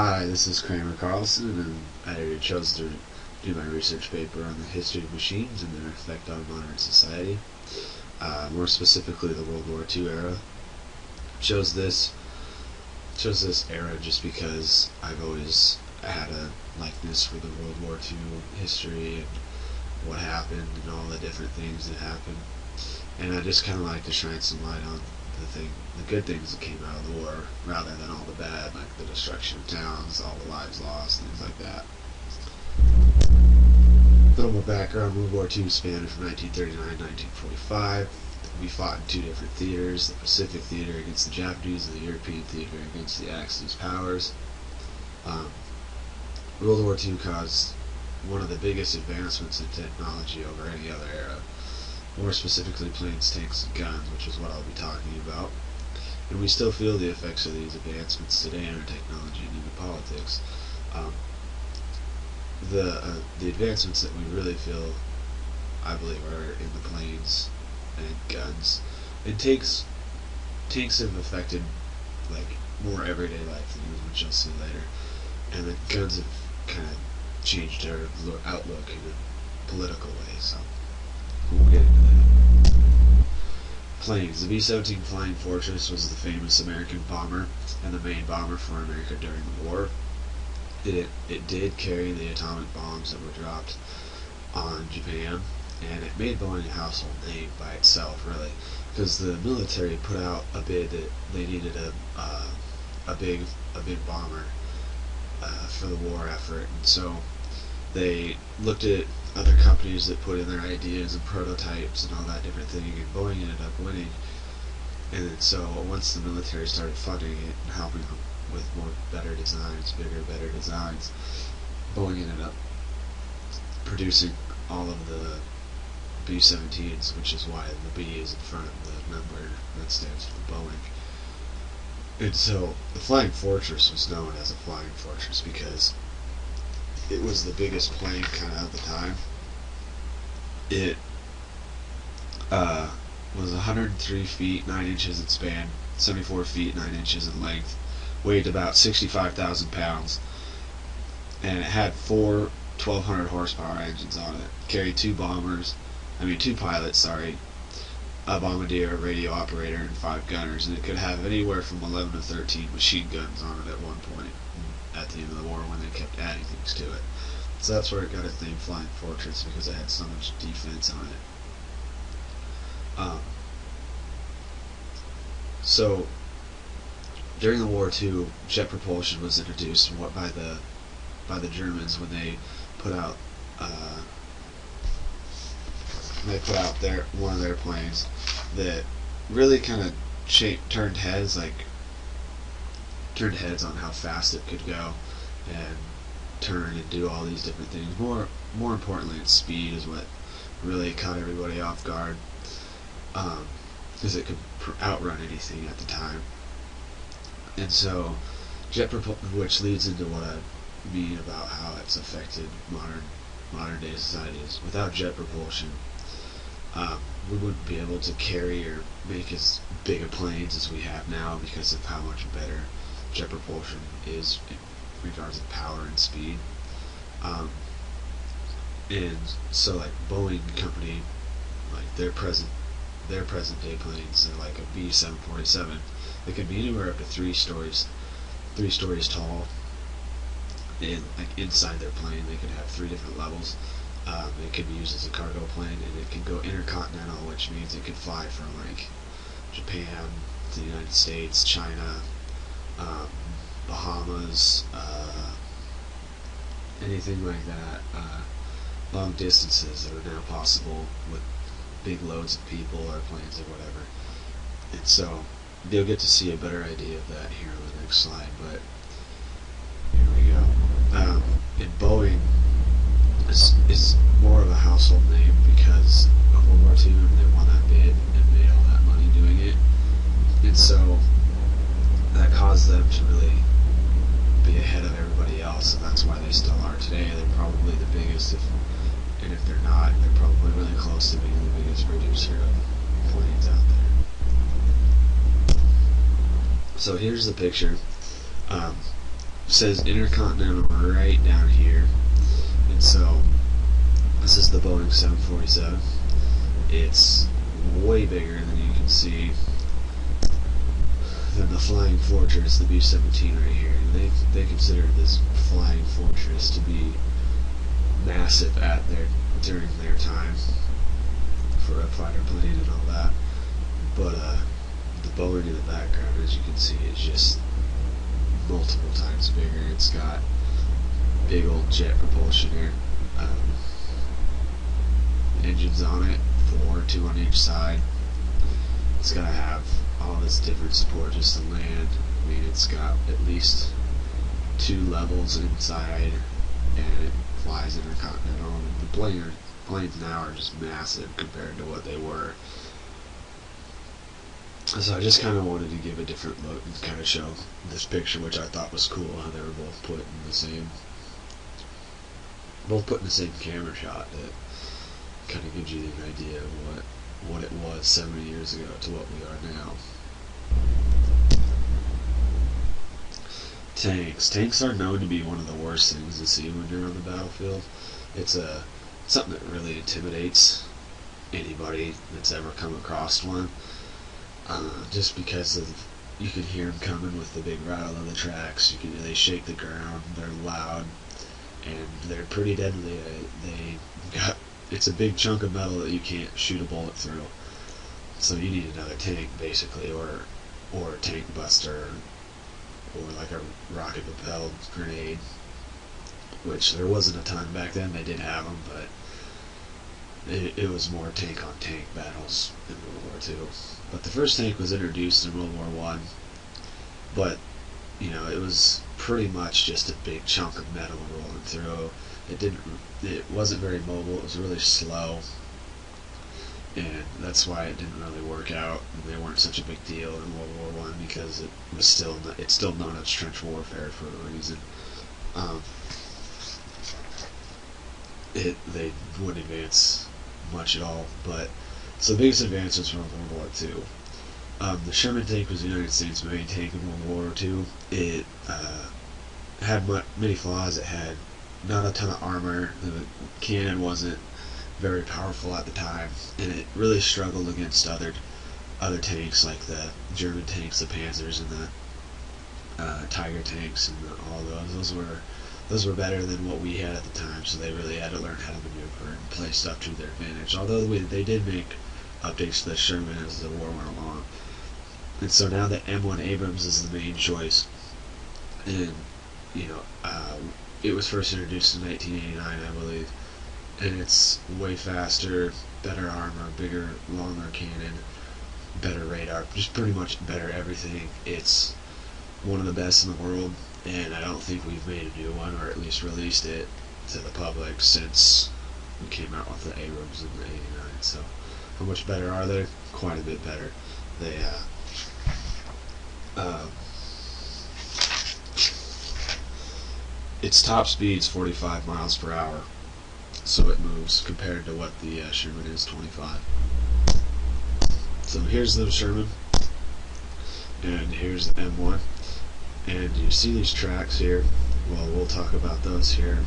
Hi, this is Kramer Carlson, and I chose to do my research paper on the history of machines and their effect on modern society. More specifically, the World War II era. Chose this era just because I've always had a likeness for the World War II history and what happened and all the different things that happened. And I just kind of like to shine some light on the good things that came out of the war, rather than all the bad, like the destruction of towns, all the lives lost, things like that. A little more background: World War II spanned from 1939 to 1945. We fought in two different theaters: the Pacific Theater against the Japanese, and the European Theater against the Axis powers. World War II caused one of the biggest advancements in technology over any other era. More specifically, planes, tanks, and guns, which is what I'll be talking about. And we still feel the effects of these advancements today in our technology and even politics. The advancements that we really feel, I believe, are in the planes and guns. And tanks have affected like more everyday life things, which you'll see later. And the guns have kind of changed our outlook in a political way. So we'll get into that. Planes. The B-17 Flying Fortress was the famous American bomber and the main bomber for America during the war. It did carry the atomic bombs that were dropped on Japan, and it made Boeing a household name by itself, really, because the military put out a bid that they needed a big bomber for the war effort, and so they looked at other companies that put in their ideas and prototypes and all that different thing, and Boeing ended up winning. And then so once the military started funding it and helping them with better designs, better designs, Boeing ended up producing all of the B-17s, which is why the B is in front of the number that stands for Boeing. And so the Flying Fortress was known as a Flying Fortress because it was the biggest plane kind of at the time. It was 103 feet 9 inches in span, 74 feet 9 inches in length, weighed about 65,000 pounds, and it had four 1,200 horsepower engines on it. Carried two pilots, a bombardier, a radio operator, and 5 gunners, and it could have anywhere from 11 to 13 machine guns on it at one point at the end of the war when they kept adding things to it. So that's where it got its name, Flying Fortress, because it had so much defense on it. So during the war too, jet propulsion was introduced by the Germans when they put out one of their planes that really kind of turned heads on how fast it could go and turn and do all these different things. More importantly, its speed is what really caught everybody off guard, because it could outrun anything at the time. And so jet propulsion, which leads into what I mean about how it's affected modern day societies. Without jet propulsion, we wouldn't be able to carry or make as big a planes as we have now, because of how much better jet propulsion is in regards to power and speed. And so like Boeing company, like their present day planes, they're like a B-747. They can be anywhere up to 3 stories tall, and like inside their plane they could have 3 different levels. It could be used as a cargo plane, and it can go intercontinental, which means it could fly from like Japan to the United States, China, Bahamas, anything like that. Long distances that are now possible with big loads of people or planes or whatever. And so you'll get to see a better idea of that here on the next slide, but here we go. And Boeing is more of a household name because of World War II, and they won that bid and made all that money doing it. And so that caused them to really be ahead of everybody else, and that's why they still are today. They're probably the biggest, and if they're not, they're probably really close to being the biggest producer of planes out there. So here's the picture. says Intercontinental right down here, and so this is the Boeing 747. It's way bigger than you can see than the Flying Fortress, the B-17 right here. And they consider this Flying Fortress to be massive during their time for a fighter plane and all that. But the Boeing in the background, as you can see, is just multiple times bigger. It's got big old jet propulsion engines on it, 2 on each side. It's got to have all this different support just to land. I mean, it's got at least 2 levels inside, and it flies intercontinental. The planes now are just massive compared to what they were. So I just kind of wanted to give a different look and kind of show this picture, which I thought was cool, how they were both put in the same camera shot. That kind of gives you an idea of what it was 70 years ago to what we are now. Tanks are known to be one of the worst things to see when you're on the battlefield. It's something that really intimidates anybody that's ever come across one. Just because you can hear them coming with the big rattle of the tracks. They shake the ground. They're loud, and they're pretty deadly. It's a big chunk of metal that you can't shoot a bullet through. So you need another tank, basically, or a tank buster, or like a rocket-propelled grenade. Which there wasn't a ton back then. They did have them, but it was more tank-on-tank battles in World War II. But the first tank was introduced in World War I. But it was pretty much just a big chunk of metal rolling through. It wasn't very mobile. It was really slow, and that's why it didn't really work out. And they weren't such a big deal in World War I because it's still known as trench warfare for a reason. They wouldn't advance much at all. But so the biggest advances from World War II. The Sherman tank was the United States' main tank in World War II. It had many flaws. It had not a ton of armor. The cannon wasn't very powerful at the time, and it really struggled against other tanks like the German tanks, the Panzers, and the Tiger tanks, and all those. Those were better than what we had at the time, so they really had to learn how to maneuver and play stuff to their advantage. Although they did make updates to the Sherman as the war went along. And so now the M1 Abrams is the main choice. And, it was first introduced in 1989, I believe. And it's way faster, better armor, bigger, longer cannon, better radar, just pretty much better everything. It's one of the best in the world, and I don't think we've made a new one, or at least released it to the public since we came out with the Abrams in the 89. So how much better are they? Quite a bit better. They its top speed's 45 miles per hour, so it moves compared to what the Sherman is, 25. So here's the Sherman, and here's the M1, and you see these tracks here. Well, we'll talk about those here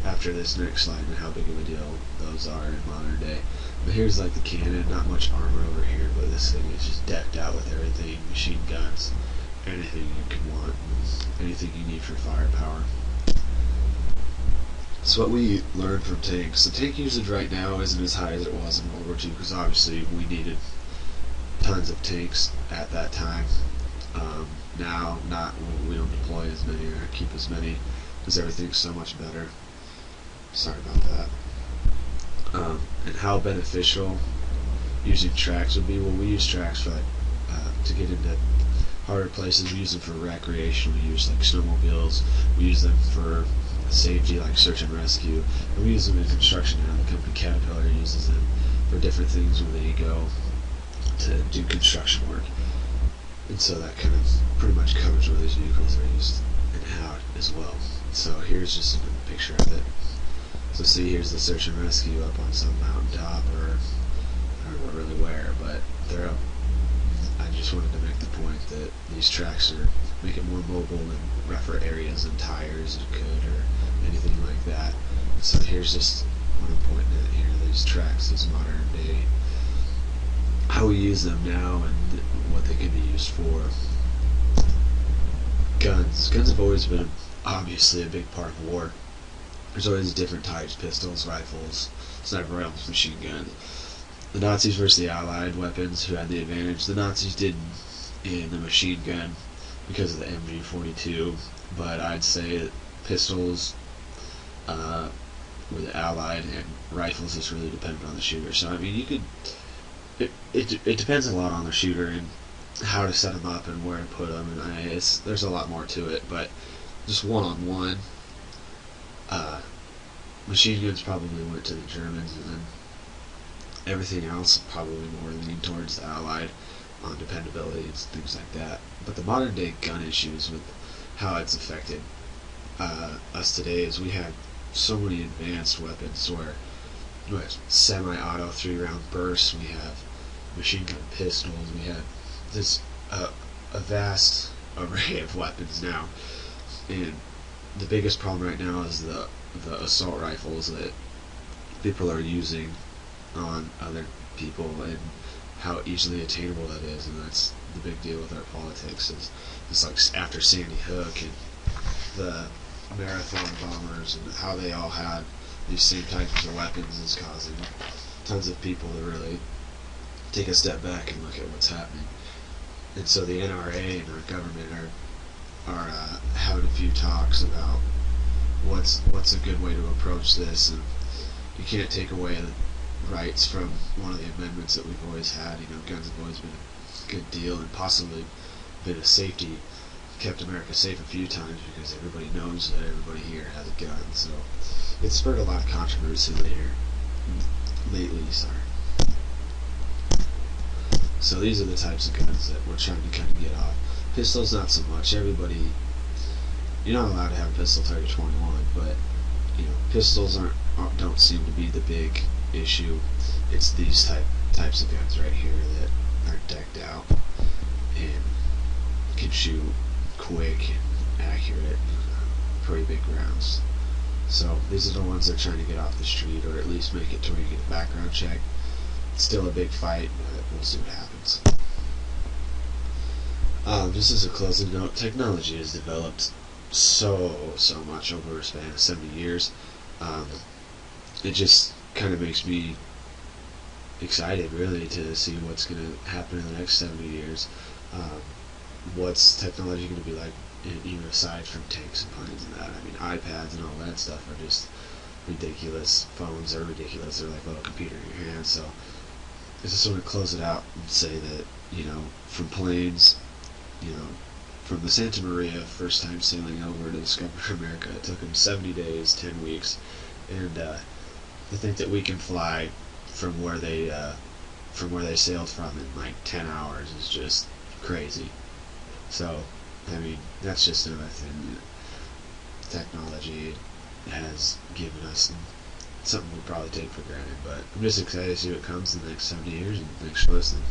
after this next slide and how big of a deal those are in modern day. But here's like the cannon, not much armor over here, but this thing is just decked out with everything, machine guns, anything you can want, anything you need for firepower. So what we learned from tanks, the tank usage right now isn't as high as it was in World War II, because obviously we needed tons of tanks at that time. Now, we don't deploy as many or keep as many, because everything's so much better. Sorry about that. And how beneficial using tracks would be. Well, we use tracks for to get into harder places. We use them for recreation. We use like snowmobiles. We use them for safety, like search and rescue. And we use them in construction now. The company Caterpillar uses them for different things when they go to do construction work. And so that kind of pretty much covers where these vehicles are used and how as well. So here's just a picture of it. So see, here's the search and rescue up on some mountaintop, or I don't know really where, but they're up. I just wanted to make the point that these tracks are make it more mobile in rougher areas than tires could or anything like that. So here's just what I'm pointing at here, these tracks, these modern day, how we use them now and what they can be used for. Guns have always been obviously a big part of war. There's always different types: pistols, rifles, sniper rifles, machine guns. The Nazis versus the Allied weapons, who had the advantage? The Nazis did in the machine gun because of the MG42, but I'd say that pistols were the Allied, and rifles just really depended on the shooter. So I mean, you could, it depends a lot on the shooter and how to set them up and where to put them, and there's a lot more to it. But just one-on-one, machine guns probably went to the Germans, and then everything else probably more leaned towards the Allied on dependability and things like that. But the modern day gun issues with how it's affected us today is we have so many advanced weapons where we have semi-auto 3-round bursts, we have machine gun pistols, we have this a vast array of weapons now, and the biggest problem right now is the assault rifles that people are using on other people and how easily attainable that is. And that's the big deal with our politics, is it's like after Sandy Hook and the marathon bombers and how they all had these same types of weapons is causing tons of people to really take a step back and look at what's happening. And so the NRA and our government are having a few talks about what's a good way to approach this, and you can't take away the rights from one of the amendments that we've always had. You know, guns have always been a good deal and possibly been a safety, kept America safe a few times because everybody knows that everybody here has a gun. So it spurred a lot of controversy lately. So these are the types of guns that we're trying to kind of get off. Pistols, not so much. Everybody, you're not allowed to have a pistol till you're 21, but you know, pistols don't seem to be the big issue. It's these types of guns right here that are decked out and can shoot quick and accurate, pretty big rounds. So these are the ones that are trying to get off the street, or at least make it to where you get a background check. It's still a big fight, but we'll see what happens. Just as a closing note, technology has developed so much over a span of 70 years. It just kind of makes me excited, really, to see what's going to happen in the next 70 years. What's technology going to be like, even aside from tanks and planes and that? I mean, iPads and all that stuff are just ridiculous. Phones are ridiculous. They're like a little computer in your hand. So I just want to close it out and say that, you know, from planes, you know, from the Santa Maria, first time sailing over to discover America, it took them 70 days, 10 weeks, and to think that we can fly from where they sailed from in like 10 hours is just crazy. So, I mean, that's just another thing that technology has given us, and something we'll probably take for granted. But I'm just excited to see what comes in the next 70 years, and thanks for listening.